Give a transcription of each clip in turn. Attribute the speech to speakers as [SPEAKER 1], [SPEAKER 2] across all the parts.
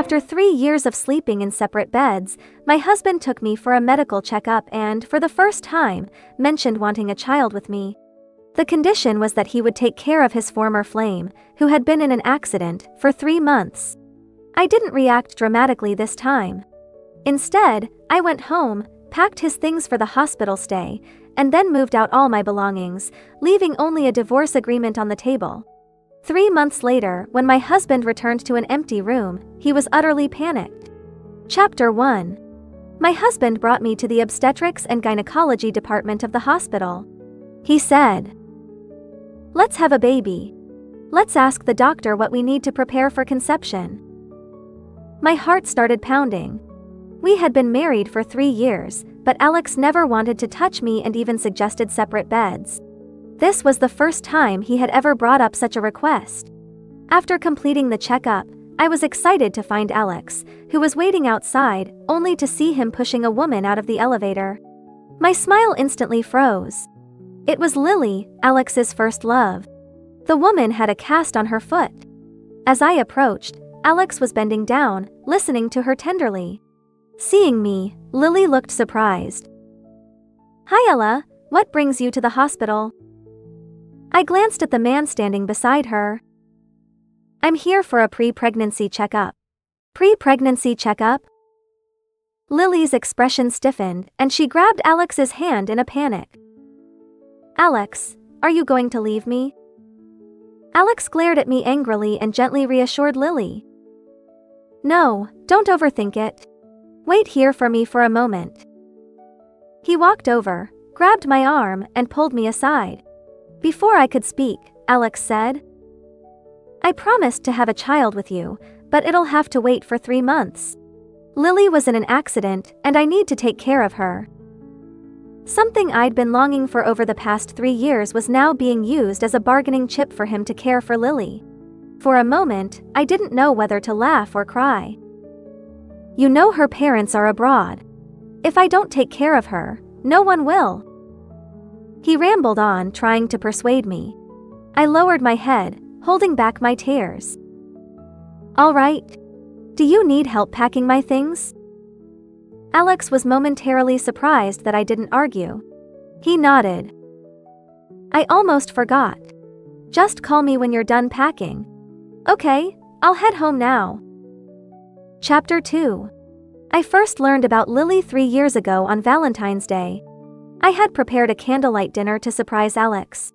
[SPEAKER 1] After 3 years of sleeping in separate beds, my husband took me for a medical checkup and, for the first time, mentioned wanting a child with me. The condition was that he would take care of his former flame, who had been in an accident, for 3 months. I didn't react dramatically this time. Instead, I went home, packed his things for the hospital stay, and then moved out all my belongings, leaving only a divorce agreement on the table. 3 months later, when my husband returned to an empty room, he was utterly panicked. Chapter 1. My husband brought me to the obstetrics and gynecology department of the hospital. He said, "Let's have a baby. Let's ask the doctor what we need to prepare for conception." My heart started pounding. We had been married for 3 years, but Alex never wanted to touch me and even suggested separate beds. This was the first time he had ever brought up such a request. After completing the checkup, I was excited to find Alex, who was waiting outside, only to see him pushing a woman out of the elevator. My smile instantly froze. It was Lily, Alex's first love. The woman had a cast on her foot. As I approached, Alex was bending down, listening to her tenderly. Seeing me, Lily looked surprised. "Hi Ella, what brings you to the hospital?" I glanced at the man standing beside her. "I'm here for a pre-pregnancy checkup." "Pre-pregnancy checkup?" Lily's expression stiffened, and she grabbed Alex's hand in a panic. "Alex, are you going to leave me?" Alex glared at me angrily and gently reassured Lily. "No, don't overthink it. Wait here for me for a moment." He walked over, grabbed my arm, and pulled me aside. Before I could speak, Alex said, "I promised to have a child with you, but it'll have to wait for 3 months. Lily was in an accident, and I need to take care of her." Something I'd been longing for over the past 3 years was now being used as a bargaining chip for him to care for Lily. For a moment, I didn't know whether to laugh or cry. "You know her parents are abroad. If I don't take care of her, no one will." He rambled on, trying to persuade me. I lowered my head, holding back my tears. "All right. Do you need help packing my things?" Alex was momentarily surprised that I didn't argue. He nodded. "I almost forgot. Just call me when you're done packing." "Okay, I'll head home now." Chapter 2. I first learned about Lily 3 years ago on Valentine's Day. I had prepared a candlelight dinner to surprise Alex.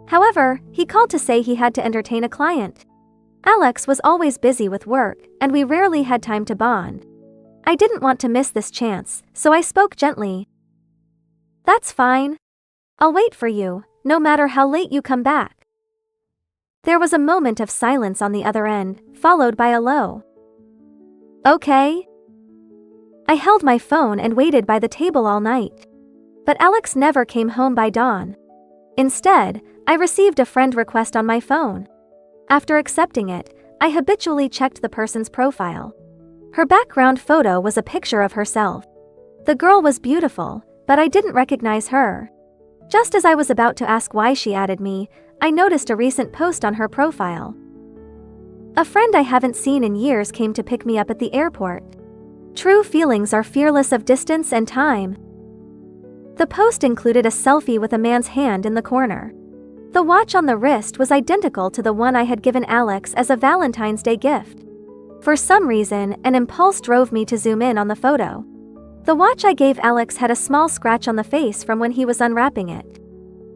[SPEAKER 1] However, he called to say he had to entertain a client. Alex was always busy with work, and we rarely had time to bond. I didn't want to miss this chance, so I spoke gently. "That's fine. I'll wait for you, no matter how late you come back." There was a moment of silence on the other end, followed by a low, "Okay." I held my phone and waited by the table all night. But Alex never came home by dawn. Instead, I received a friend request on my phone. After accepting it, I habitually checked the person's profile. Her background photo was a picture of herself. The girl was beautiful, but I didn't recognize her. Just as I was about to ask why she added me, I noticed a recent post on her profile. "A friend I haven't seen in years came to pick me up at the airport. True feelings are fearless of distance and time." The post included a selfie with a man's hand in the corner. The watch on the wrist was identical to the one I had given Alex as a Valentine's Day gift. For some reason, an impulse drove me to zoom in on the photo. The watch I gave Alex had a small scratch on the face from when he was unwrapping it.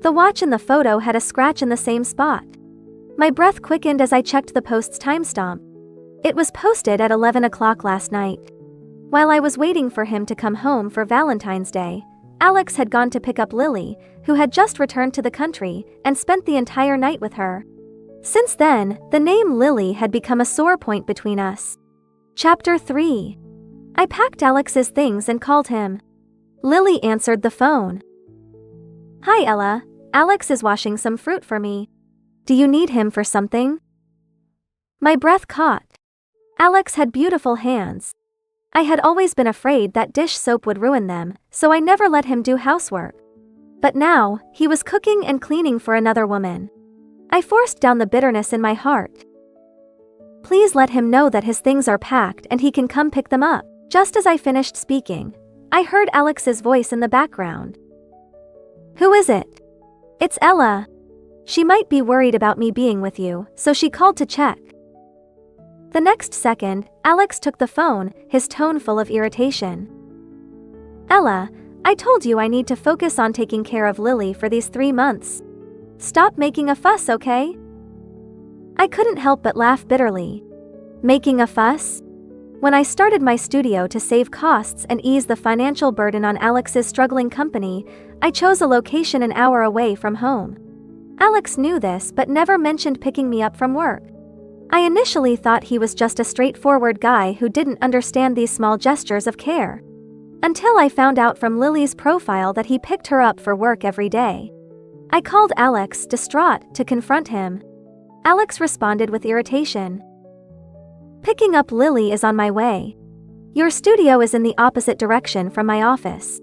[SPEAKER 1] The watch in the photo had a scratch in the same spot. My breath quickened as I checked the post's timestamp. It was posted at 11 o'clock last night. While I was waiting for him to come home for Valentine's Day, Alex had gone to pick up Lily, who had just returned to the country, and spent the entire night with her. Since then, the name Lily had become a sore point between us. Chapter 3. I packed Alex's things and called him. Lily answered the phone. "Hi Ella, Alex is washing some fruit for me. Do you need him for something?" My breath caught. Alex had beautiful hands. I had always been afraid that dish soap would ruin them, so I never let him do housework. But now, he was cooking and cleaning for another woman. I forced down the bitterness in my heart. Please let him know that his things are packed and he can come pick them up. Just as I finished speaking, I heard Alex's voice in the background. Who is it? It's Ella. She might be worried about me being with you, so she called to check. The next second, Alex took the phone, his tone full of irritation. Ella, I told you I need to focus on taking care of Lily for these 3 months. Stop making a fuss, okay? I couldn't help but laugh bitterly. Making a fuss? When I started my studio to save costs and ease the financial burden on Alex's struggling company, I chose a location an hour away from home. Alex knew this but never mentioned picking me up from work. I initially thought he was just a straightforward guy who didn't understand these small gestures of care. Until I found out from Lily's profile that he picked her up for work every day. I called Alex, distraught, to confront him. Alex responded with irritation. Picking up Lily is on my way. Your studio is in the opposite direction from my office.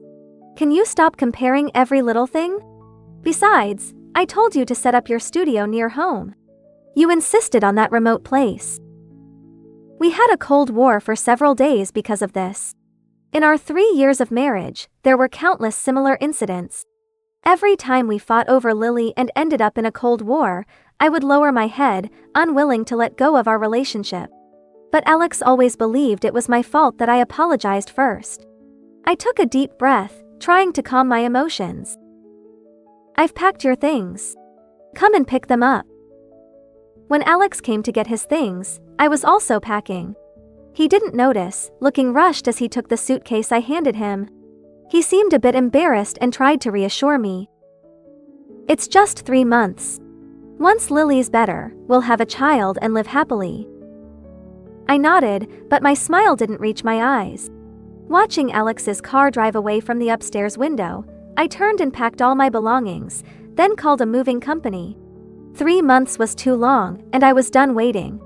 [SPEAKER 1] Can you stop comparing every little thing? Besides, I told you to set up your studio near home. You insisted on that remote place. We had a cold war for several days because of this. In our 3 years of marriage, there were countless similar incidents. Every time we fought over Lily and ended up in a cold war, I would lower my head, unwilling to let go of our relationship. But Alex always believed it was my fault that I apologized first. I took a deep breath, trying to calm my emotions. I've packed your things. Come and pick them up. When Alex came to get his things, I was also packing. He didn't notice, looking rushed as he took the suitcase I handed him. He seemed a bit embarrassed and tried to reassure me. It's just 3 months. Once Lily's better, we'll have a child and live happily. I nodded, but my smile didn't reach my eyes. Watching Alex's car drive away from the upstairs window, I turned and packed all my belongings, then called a moving company. 3 months was too long, and I was done waiting.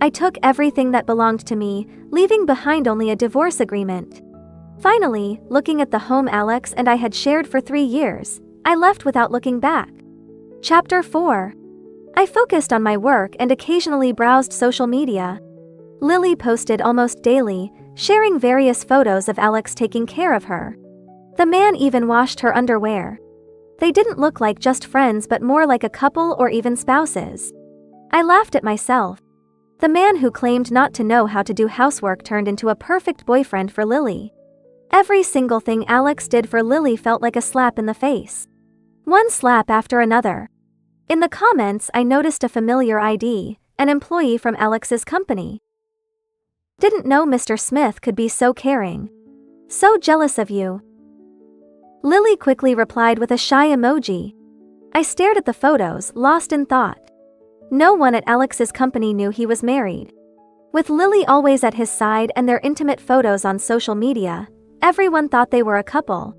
[SPEAKER 1] I took everything that belonged to me, leaving behind only a divorce agreement. Finally, looking at the home Alex and I had shared for 3 years, I left without looking back. Chapter 4. I focused on my work and occasionally browsed social media. Lily posted almost daily, sharing various photos of Alex taking care of her. The man even washed her underwear. They didn't look like just friends but more like a couple or even spouses. I laughed at myself. The man who claimed not to know how to do housework turned into a perfect boyfriend for Lily. Every single thing Alex did for Lily felt like a slap in the face. One slap after another. In the comments I noticed a familiar ID, an employee from Alex's company. Didn't know Mr. Smith could be so caring. So jealous of you. Lily quickly replied with a shy emoji. I stared at the photos, lost in thought. No one at Alex's company knew he was married. With Lily always at his side and their intimate photos on social media, everyone thought they were a couple.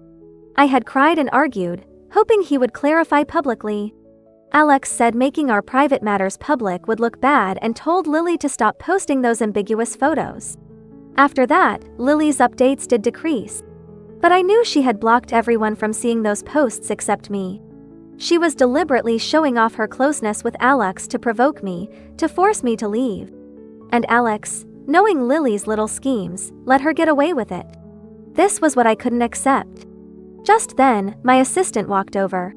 [SPEAKER 1] I had cried and argued, hoping he would clarify publicly. Alex said making our private matters public would look bad and told Lily to stop posting those ambiguous photos. After that, Lily's updates did decrease. But I knew she had blocked everyone from seeing those posts except me. She was deliberately showing off her closeness with Alex to provoke me, to force me to leave. And Alex, knowing Lily's little schemes, let her get away with it. This was what I couldn't accept. Just then, my assistant walked over.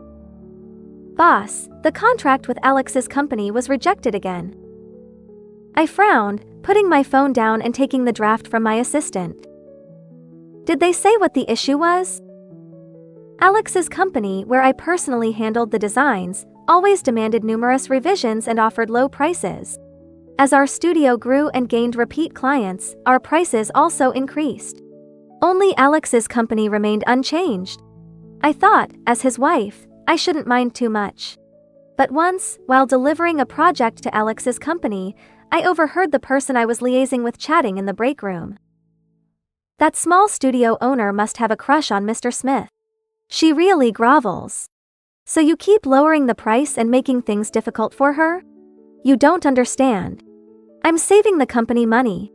[SPEAKER 1] Boss, the contract with Alex's company was rejected again. I frowned, putting my phone down and taking the draft from my assistant. Did they say what the issue was? Alex's company, where I personally handled the designs, always demanded numerous revisions and offered low prices. As our studio grew and gained repeat clients, our prices also increased. Only Alex's company remained unchanged. I thought, as his wife, I shouldn't mind too much. But once, while delivering a project to Alex's company, I overheard the person I was liaising with chatting in the break room. That small studio owner must have a crush on Mr. Smith. She really grovels. So you keep lowering the price and making things difficult for her? You don't understand. I'm saving the company money.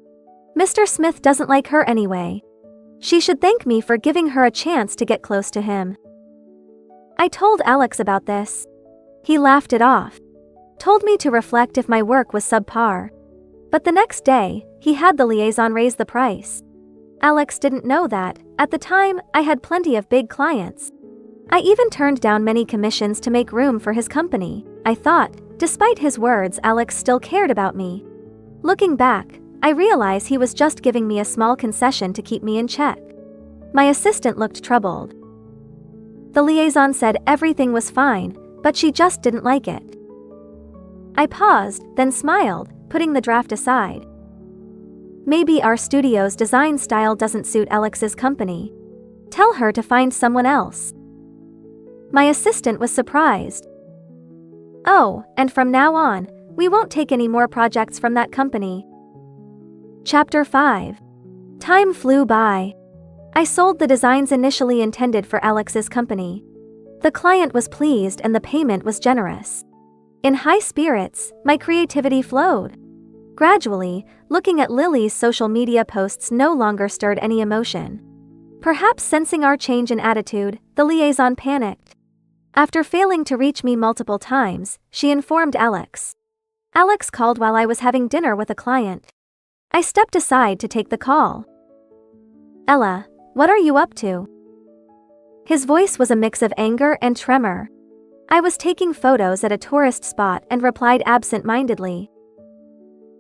[SPEAKER 1] Mr. Smith doesn't like her anyway. She should thank me for giving her a chance to get close to him. I told Alex about this. He laughed it off. Told me to reflect if my work was subpar. But the next day, he had the liaison raise the price. Alex didn't know that, at the time, I had plenty of big clients. I even turned down many commissions to make room for his company. I thought, despite his words, Alex still cared about me. Looking back, I realize he was just giving me a small concession to keep me in check. My assistant looked troubled. The liaison said everything was fine, but she just didn't like it. I paused, then smiled, putting the draft aside. Maybe our studio's design style doesn't suit Alex's company. Tell her to find someone else. My assistant was surprised. Oh, and from now on, we won't take any more projects from that company. Chapter 5. Time flew by. I sold the designs initially intended for Alex's company. The client was pleased and the payment was generous. In high spirits, my creativity flowed. Gradually, looking at Lily's social media posts no longer stirred any emotion. Perhaps sensing our change in attitude, the liaison panicked. After failing to reach me multiple times, she informed Alex. Alex called while I was having dinner with a client. I stepped aside to take the call. Ella, what are you up to? His voice was a mix of anger and tremor. I was taking photos at a tourist spot and replied absent-mindedly.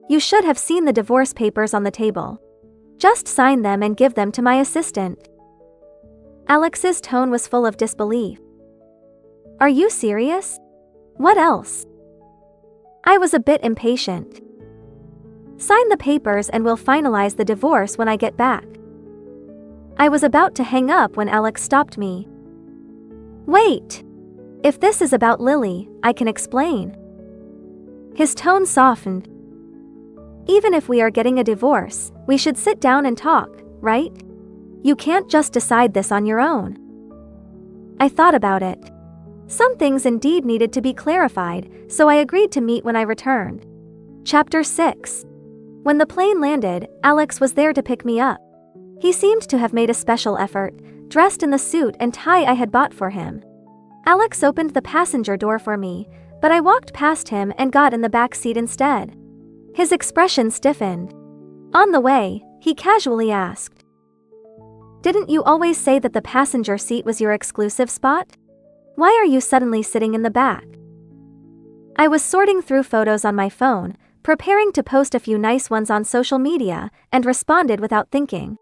[SPEAKER 1] You should have seen the divorce papers on the table. Just sign them and give them to my assistant. Alex's tone was full of disbelief. Are you serious? What else? I was a bit impatient. Sign the papers and we'll finalize the divorce when I get back. I was about to hang up when Alex stopped me. Wait! If this is about Lily, I can explain. His tone softened. Even if we are getting a divorce, we should sit down and talk, right? You can't just decide this on your own. I thought about it. Some things indeed needed to be clarified, so I agreed to meet when I returned. Chapter 6. When the plane landed, Alex was there to pick me up. He seemed to have made a special effort, dressed in the suit and tie I had bought for him. Alex opened the passenger door for me, but I walked past him and got in the back seat instead. His expression stiffened. On the way, he casually asked, "Didn't you always say that the passenger seat was your exclusive spot? Why are you suddenly sitting in the back?" I was sorting through photos on my phone, preparing to post a few nice ones on social media, and responded without thinking.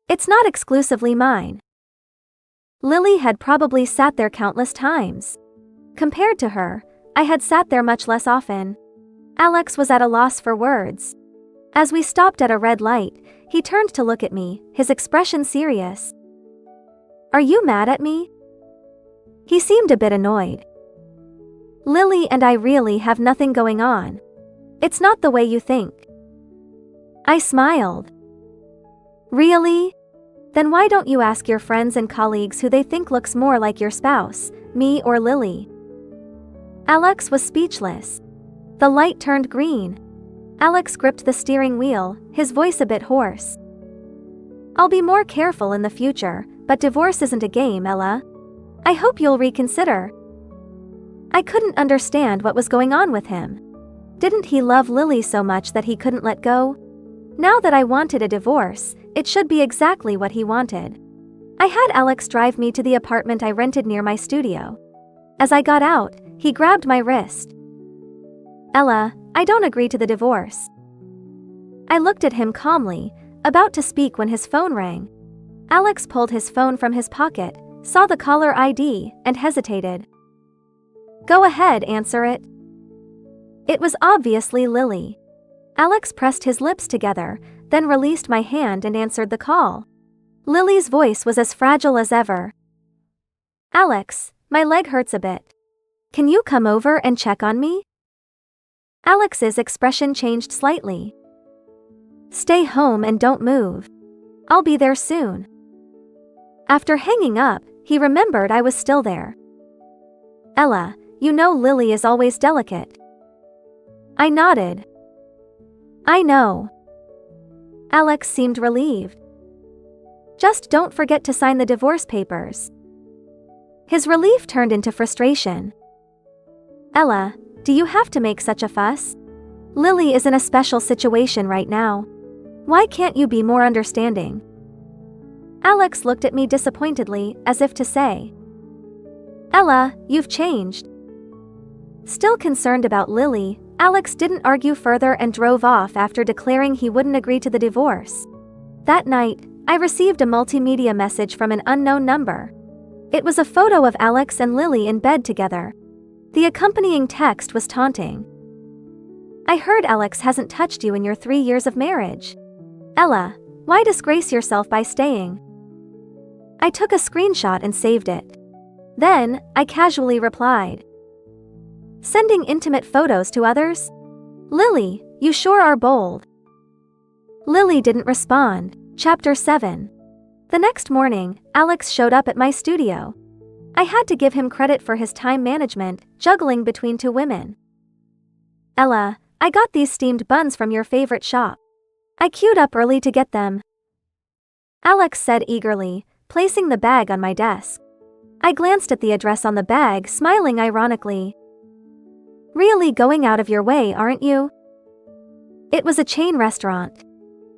[SPEAKER 1] It's not exclusively mine. Lily had probably sat there countless times. Compared to her, I had sat there much less often. Alex was at a loss for words. As we stopped at a red light, he turned to look at me, his expression serious. Are you mad at me? He seemed a bit annoyed. Lily and I really have nothing going on. It's not the way you think. I smiled. Really? Then why don't you ask your friends and colleagues who they think looks more like your spouse, me or Lily? Alex was speechless. The light turned green. Alex gripped the steering wheel, his voice a bit hoarse. I'll be more careful in the future, but divorce isn't a game, Ella. I hope you'll reconsider. I couldn't understand what was going on with him. Didn't he love Lily so much that he couldn't let go? Now that I wanted a divorce, it should be exactly what he wanted. I had Alex drive me to the apartment I rented near my studio. As I got out, he grabbed my wrist. Ella, I don't agree to the divorce. I looked at him calmly, about to speak when his phone rang. Alex pulled his phone from his pocket, saw the caller ID, and hesitated. Go ahead, answer it. It was obviously Lily. Alex pressed his lips together, then released my hand and answered the call. Lily's voice was as fragile as ever. Alex, my leg hurts a bit. Can you come over and check on me? Alex's expression changed slightly. Stay home and don't move. I'll be there soon. After hanging up, he remembered I was still there. Ella, you know Lily is always delicate. I nodded. I know. Alex seemed relieved. Just don't forget to sign the divorce papers. His relief turned into frustration. Ella, do you have to make such a fuss? Lily is in a special situation right now. Why can't you be more understanding? Alex looked at me disappointedly, as if to say, Ella, you've changed. Still concerned about Lily, Alex didn't argue further and drove off after declaring he wouldn't agree to the divorce. That night, I received a multimedia message from an unknown number. It was a photo of Alex and Lily in bed together. The accompanying text was taunting. I heard Alex hasn't touched you in your 3 years of marriage. Ella, why disgrace yourself by staying? I took a screenshot and saved it. Then, I casually replied, sending intimate photos to others? Lily, you sure are bold. Lily didn't respond. Chapter 7. The next morning, Alex showed up at my studio. I had to give him credit for his time management, juggling between 2 women. Ella, I got these steamed buns from your favorite shop. I queued up early to get them. Alex said eagerly, placing the bag on my desk. I glanced at the address on the bag, smiling ironically. Really going out of your way, aren't you? It was a chain restaurant.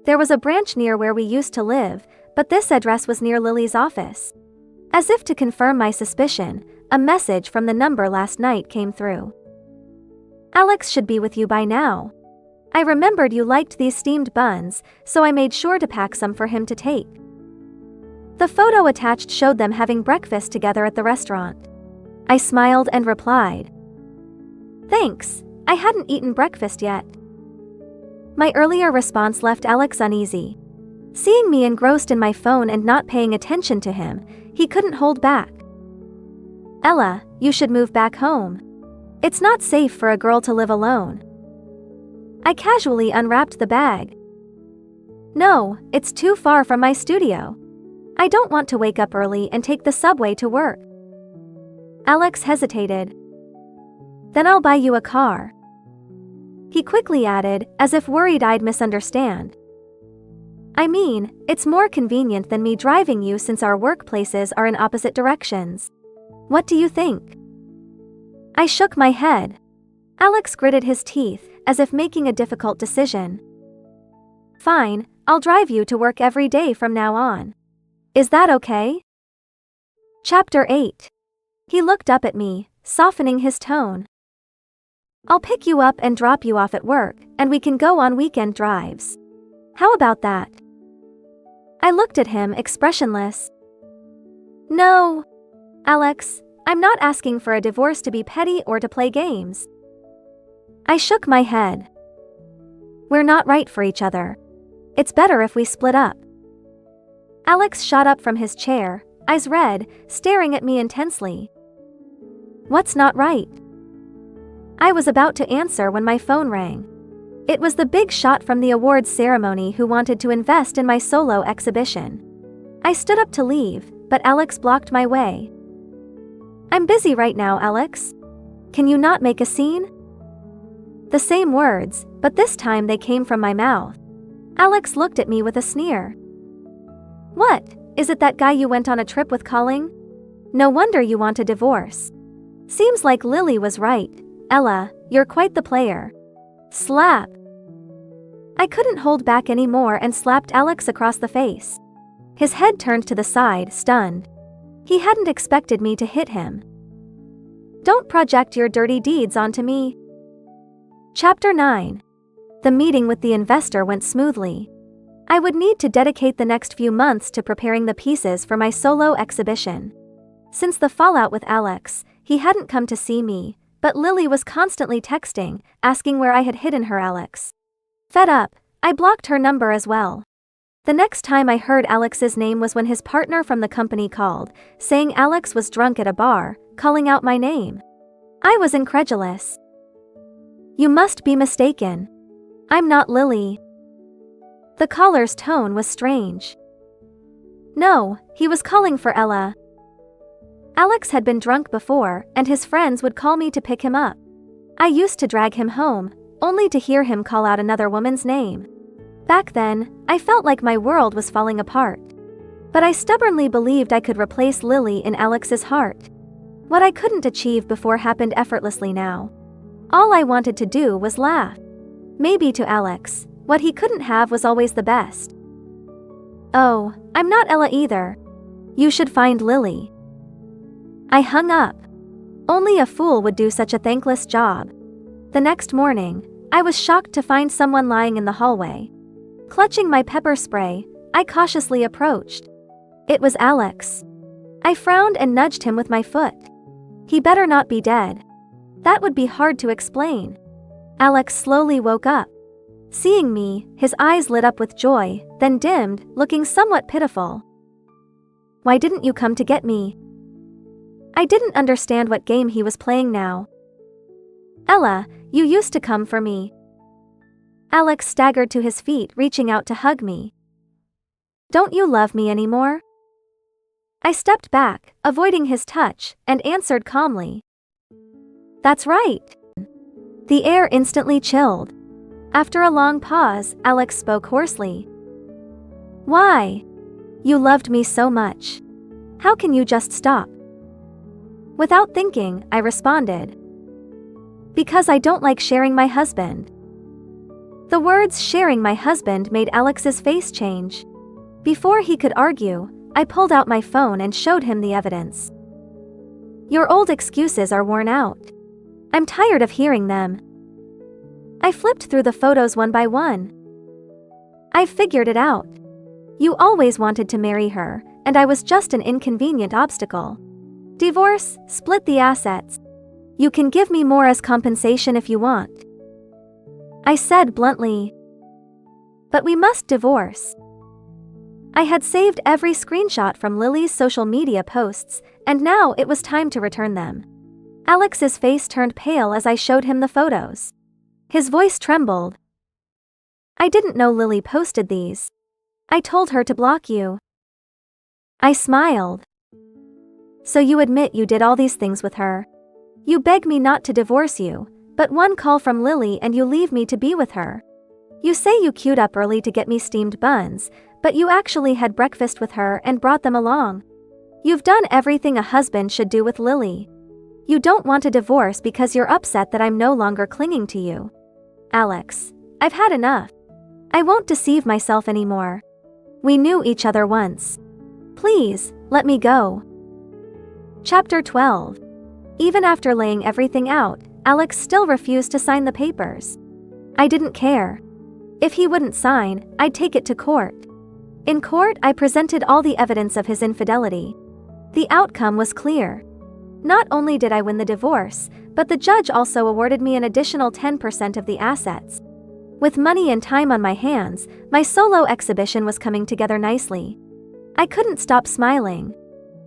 [SPEAKER 1] There was a branch near where we used to live, but this address was near Lily's office. As if to confirm my suspicion, a message from the number last night came through. Alex should be with you by now. I remembered you liked these steamed buns, so I made sure to pack some for him to take. The photo attached showed them having breakfast together at the restaurant. I smiled and replied, Thanks, I hadn't eaten breakfast yet. My earlier response left Alex uneasy. Seeing me engrossed in my phone and not paying attention to him, he couldn't hold back. Ella, you should move back home. It's not safe for a girl to live alone. I casually unwrapped the bag. No, it's too far from my studio. I don't want to wake up early and take the subway to work. Alex hesitated. Then I'll buy you a car. He quickly added, as if worried I'd misunderstand. I mean, it's more convenient than me driving you since our workplaces are in opposite directions. What do you think? I shook my head. Alex gritted his teeth, as if making a difficult decision. Fine, I'll drive you to work every day from now on. Is that okay? Chapter 8. He looked up at me, softening his tone. I'll pick you up and drop you off at work, and we can go on weekend drives. How about that? I looked at him expressionless. No, Alex, I'm not asking for a divorce to be petty or to play games. I shook my head. We're not right for each other. It's better if we split up. Alex shot up from his chair, eyes red, staring at me intensely. What's not right? I was about to answer when my phone rang. It was the big shot from the awards ceremony who wanted to invest in my solo exhibition. I stood up to leave, but Alex blocked my way. I'm busy right now, Alex. Can you not make a scene? The same words, but this time they came from my mouth. Alex looked at me with a sneer. What, is it that guy you went on a trip with calling? No wonder you want a divorce. Seems like Lily was right. Ella, you're quite the player. Slap. I couldn't hold back anymore and slapped Alex across the face. His head turned to the side, stunned. He hadn't expected me to hit him. Don't project your dirty deeds onto me. Chapter 9. The meeting with the investor went smoothly. I would need to dedicate the next few months to preparing the pieces for my solo exhibition. Since the fallout with Alex, he hadn't come to see me, but Lily was constantly texting, asking where I had hidden her Alex. Fed up, I blocked her number as well. The next time I heard Alex's name was when his partner from the company called, saying Alex was drunk at a bar, calling out my name. I was incredulous. You must be mistaken. I'm not Lily. The caller's tone was strange. No, he was calling for Ella. Alex had been drunk before, and his friends would call me to pick him up. I used to drag him home, only to hear him call out another woman's name. Back then, I felt like my world was falling apart. But I stubbornly believed I could replace Lily in Alex's heart. What I couldn't achieve before happened effortlessly now. All I wanted to do was laugh. Maybe to Alex, what he couldn't have was always the best. "Oh, I'm not Ella either. You should find Lily." I hung up. Only a fool would do such a thankless job. The next morning, I was shocked to find someone lying in the hallway. Clutching my pepper spray, I cautiously approached. It was Alex. I frowned and nudged him with my foot. He better not be dead. That would be hard to explain. Alex slowly woke up. Seeing me, his eyes lit up with joy, then dimmed, looking somewhat pitiful. "Why didn't you come to get me?" I didn't understand what game he was playing now. "Ella, you used to come for me." Alex staggered to his feet, reaching out to hug me. "Don't you love me anymore?" I stepped back, avoiding his touch, and answered calmly. "That's right." The air instantly chilled. After a long pause, Alex spoke hoarsely. "Why? You loved me so much. How can you just stop?" Without thinking, I responded. "Because I don't like sharing my husband." The words "sharing my husband" made Alex's face change. Before he could argue, I pulled out my phone and showed him the evidence. "Your old excuses are worn out. I'm tired of hearing them." I flipped through the photos one by one. "I've figured it out. You always wanted to marry her, and I was just an inconvenient obstacle. Divorce, split the assets. You can give me more as compensation if you want." I said bluntly. "But we must divorce." I had saved every screenshot from Lily's social media posts, and now it was time to return them. Alex's face turned pale as I showed him the photos. His voice trembled. "I didn't know Lily posted these. I told her to block you." I smiled. "So you admit you did all these things with her? You beg me not to divorce you, but one call from Lily and you leave me to be with her. You say you queued up early to get me steamed buns, but you actually had breakfast with her and brought them along. You've done everything a husband should do with Lily. You don't want a divorce because you're upset that I'm no longer clinging to you. Alex, I've had enough. I won't deceive myself anymore. We knew each other once. Please, let me go." Chapter 12. Even after laying everything out, Alex still refused to sign the papers. I didn't care. If he wouldn't sign, I'd take it to court. In court, I presented all the evidence of his infidelity. The outcome was clear. Not only did I win the divorce, but the judge also awarded me an additional 10% of the assets. With money and time on my hands, my solo exhibition was coming together nicely. I couldn't stop smiling.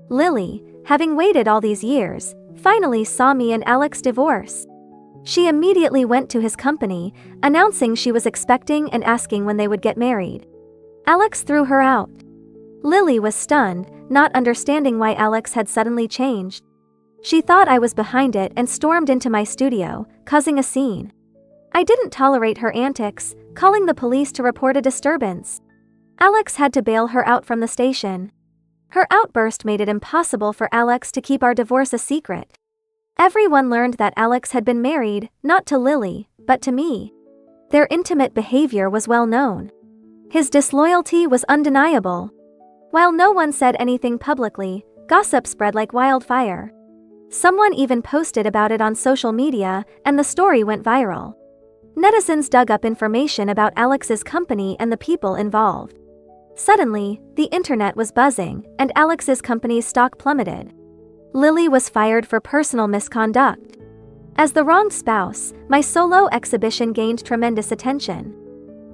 [SPEAKER 1] Lily, having waited all these years, finally saw me and Alex divorce. She immediately went to his company, announcing she was expecting and asking when they would get married. Alex threw her out. Lily was stunned, not understanding why Alex had suddenly changed. She thought I was behind it and stormed into my studio, causing a scene. I didn't tolerate her antics, calling the police to report a disturbance. Alex had to bail her out from the station. Her outburst made it impossible for Alex to keep our divorce a secret. Everyone learned that Alex had been married, not to Lily, but to me. Their intimate behavior was well known. His disloyalty was undeniable. While no one said anything publicly, gossip spread like wildfire. Someone even posted about it on social media, and the story went viral. Netizens dug up information about Alex's company and the people involved. Suddenly, the internet was buzzing, and Alex's company's stock plummeted. Lily was fired for personal misconduct. As the wrong spouse, my solo exhibition gained tremendous attention.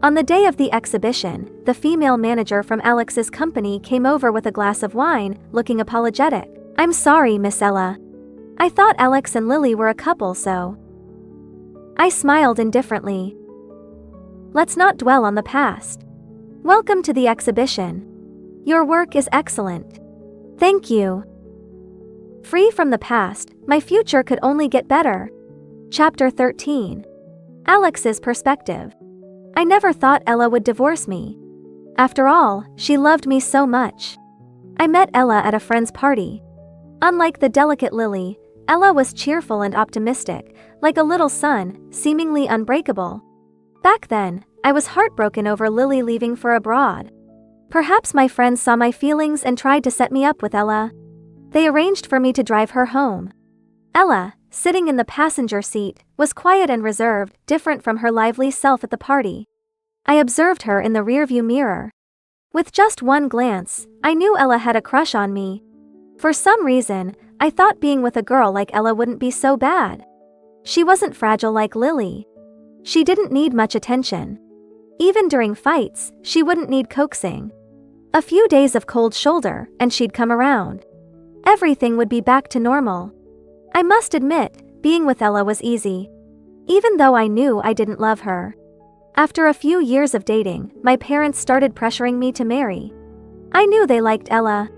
[SPEAKER 1] On the day of the exhibition, the female manager from Alex's company came over with a glass of wine, looking apologetic. "I'm sorry, Miss Ella. I thought Alex and Lily were a couple, so." I smiled indifferently. "Let's not dwell on the past. Welcome to the exhibition. Your work is excellent." "Thank you." Free from the past, my future could only get better. Chapter 13. Alex's perspective. I never thought Ella would divorce me. After all, she loved me so much. I met Ella at a friend's party. Unlike the delicate Lily, Ella was cheerful and optimistic, like a little sun, seemingly unbreakable. Back then, I was heartbroken over Lily leaving for abroad. Perhaps my friends saw my feelings and tried to set me up with Ella. They arranged for me to drive her home. Ella, sitting in the passenger seat, was quiet and reserved, different from her lively self at the party. I observed her in the rearview mirror. With just one glance, I knew Ella had a crush on me. For some reason, I thought being with a girl like Ella wouldn't be so bad. She wasn't fragile like Lily. She didn't need much attention. Even during fights, she wouldn't need coaxing. A few days of cold shoulder, and she'd come around. Everything would be back to normal. I must admit, being with Ella was easy. Even though I knew I didn't love her. After a few years of dating, my parents started pressuring me to marry. I knew they liked Ella.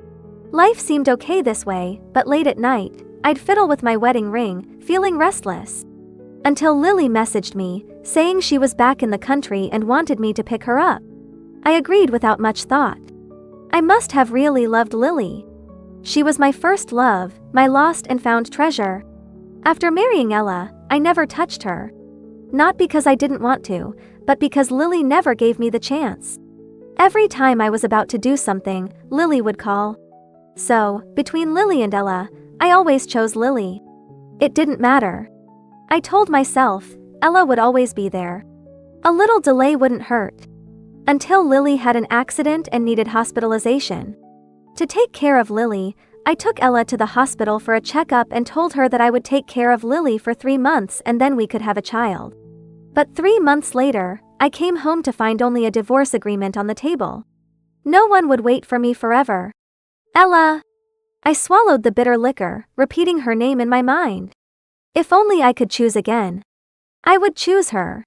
[SPEAKER 1] Life seemed okay this way, but late at night, I'd fiddle with my wedding ring, feeling restless. Until Lily messaged me, saying she was back in the country and wanted me to pick her up. I agreed without much thought. I must have really loved Lily. She was my first love, my lost and found treasure. After marrying Ella, I never touched her. Not because I didn't want to, but because Lily never gave me the chance. Every time I was about to do something, Lily would call. So, between Lily and Ella, I always chose Lily. It didn't matter. I told myself, Ella would always be there. A little delay wouldn't hurt. Until Lily had an accident and needed hospitalization. To take care of Lily, I took Ella to the hospital for a checkup and told her that I would take care of Lily for 3 months and then we could have a child. But 3 months later, I came home to find only a divorce agreement on the table. No one would wait for me forever. Ella! I swallowed the bitter liquor, repeating her name in my mind. If only I could choose again. I would choose her.